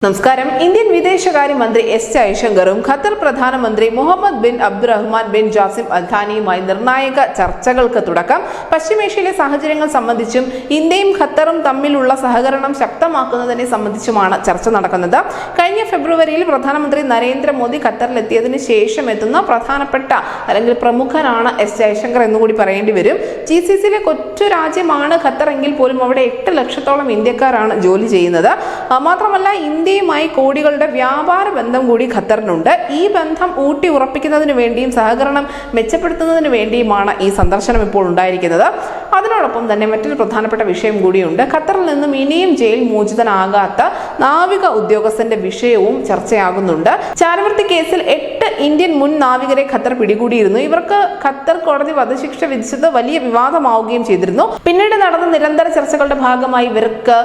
നമസ്കാരം. ഇന്ത്യൻ വിദേശകാര്യമന്ത്രി എസ് ജയശങ്കറും ഖത്തർ പ്രധാനമന്ത്രി Mohammed bin Abdulrahman bin Jassim Al ഥാനിയുമായി നിർണായക ചർച്ചകൾക്ക് തുടക്കം. പശ്ചിമേഷ്യയിലെ സാഹചര്യങ്ങൾ സംബന്ധിച്ചും ഇന്ത്യയും ഖത്തറും തമ്മിലുള്ള സഹകരണം ശക്തമാക്കുന്നതിനെ സംബന്ധിച്ചുമാണ് ചർച്ച നടക്കുന്നത്. കഴിഞ്ഞ ഫെബ്രുവരിയിൽ പ്രധാനമന്ത്രി നരേന്ദ്രമോദി ഖത്തറിലെത്തിയതിനു ശേഷം എത്തുന്ന പ്രധാനപ്പെട്ട അല്ലെങ്കിൽ പ്രമുഖനാണ് എസ് ജയശങ്കർ എന്നുകൂടി പറയേണ്ടി വരും. GCCയിലെ കൊച്ചു രാജ്യമാണ് ഖത്തർ എങ്കിൽ പോലും അവിടെ 8 ലക്ഷത്തോളം ഇന്ത്യക്കാരാണ് ജോലി ചെയ്യുന്നത്. മാത്രമല്ല ഇന്ത്യയുമായി കോടികളുടെ വ്യാപാര ബന്ധം കൂടി ഖത്തറിനുണ്ട്. ഈ ബന്ധം ഊട്ടി ഉറപ്പിക്കുന്നതിന് വേണ്ടിയും സഹകരണം മെച്ചപ്പെടുത്തുന്നതിന് വേണ്ടിയുമാണ് ഈ സന്ദർശനം ഇപ്പോൾ ഉണ്ടായിരിക്കുന്നത്. അതിനോടൊപ്പം തന്നെ മറ്റൊരു പ്രധാനപ്പെട്ട വിഷയം കൂടിയുണ്ട്. ഖത്തറിൽ നിന്നും ഇനിയും ജയിൽ മോചിതനാകാത്ത നാവിക ഉദ്യോഗസ്ഥന്റെ വിഷയവും ചർച്ചയാകുന്നുണ്ട്. ചാരവൃത്തി കേസിൽ 8 ഇന്ത്യൻ മുൻ നാവികരെ ഖത്തർ പിടികൂടിയിരുന്നു. ഇവർക്ക് ഖത്തർ കോടതി വധശിക്ഷ വിധിച്ചത് വലിയ വിവാദമാവുകയും ചെയ്തിരുന്നു. പിന്നീട് നടന്ന നിരന്തര ചർച്ചകളുടെ ഭാഗമായി ഇവർക്ക്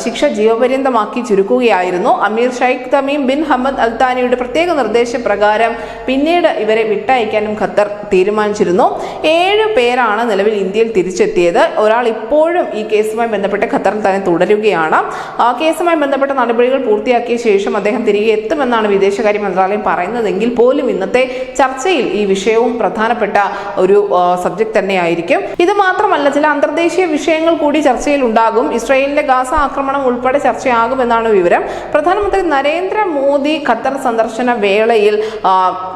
ശിക്ഷ ജീവപര്യന്തമാക്കി ചുരുക്കുകയായിരുന്നു. അമീർ Sheikh Tamim bin Hamad Al താനിയുടെ പ്രത്യേക നിർദ്ദേശപ്രകാരം പിന്നീട് ഇവരെ വിട്ടയക്കാനും ഖത്തർ തീരുമാനിച്ചിരുന്നു. 7 പേരാണ് നിലവിൽ ഇന്ത്യയിൽ തിരിച്ചെത്തിയത്. ഒരാൾ ഇപ്പോഴും ഈ കേസുമായി ബന്ധപ്പെട്ട് ഖത്തറിൽ തന്നെ തുടരുകയാണ്. ആ കേസുമായി ബന്ധപ്പെട്ട നടപടികൾ പൂർത്തിയാക്കിയ ശേഷം അദ്ദേഹം തിരികെ എത്തുമെന്നാണ് വിദേശകാര്യ മന്ത്രാലയം പറയുന്നതെങ്കിൽ പോലും ഇന്നത്തെ ചർച്ചയിൽ ഈ വിഷയവും പ്രധാനപ്പെട്ട ഒരു സബ്ജക്ട് തന്നെയായിരിക്കും. ഇത് മാത്രമല്ല, ചില അന്തർദേശീയ വിഷയങ്ങൾ കൂടി ചർച്ചയിൽ ഉണ്ടാകും. ഇസ്രായേലിന്റെ ഗാസ ആക്രമണം ഉൾപ്പെടെ ചർച്ചയാകുമെന്നാണ് വിവരം. പ്രധാനമന്ത്രി നരേന്ദ്രമോദി ഖത്തർ സന്ദർശന വേളയിൽ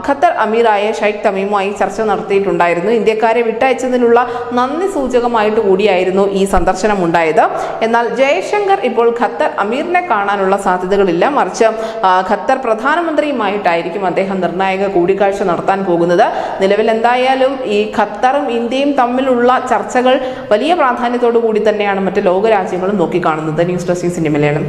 ഖത്തർ അമീറായ ഷെയ്ഖ് തമീമുമായി ചർച്ച നടത്തിയിട്ടുണ്ടായിരുന്നു. ഇന്ത്യക്കാരെ വിട്ടയച്ചതിനുള്ള നന്ദി സൂചകമായിട്ട് കൂടിയായിരുന്നു ഈ സന്ദർശനം ഉണ്ടായത്. എന്നാൽ ജയശങ്കർ ഇപ്പോൾ ഖത്തർ അമീറിനെ കാണാനുള്ള സാധ്യതകളില്ല. മറിച്ച് ഖത്തർ പ്രധാനമന്ത്രിയുമായിട്ടായിരിക്കും അദ്ദേഹം നിർണായക കൂടിക്കാഴ്ച നടത്താൻ പോകുന്നത്. നിലവിൽ എന്തായാലും ഈ ഖത്തറും ഇന്ത്യയും തമ്മിലുള്ള ചർച്ചകൾ വലിയ പ്രാധാന്യത്തോടു കൂടി തന്നെയാണ് മറ്റ് ലോകരാജ്യങ്ങളും നോക്കിക്കാണുന്നത്. News desk India Malayalam.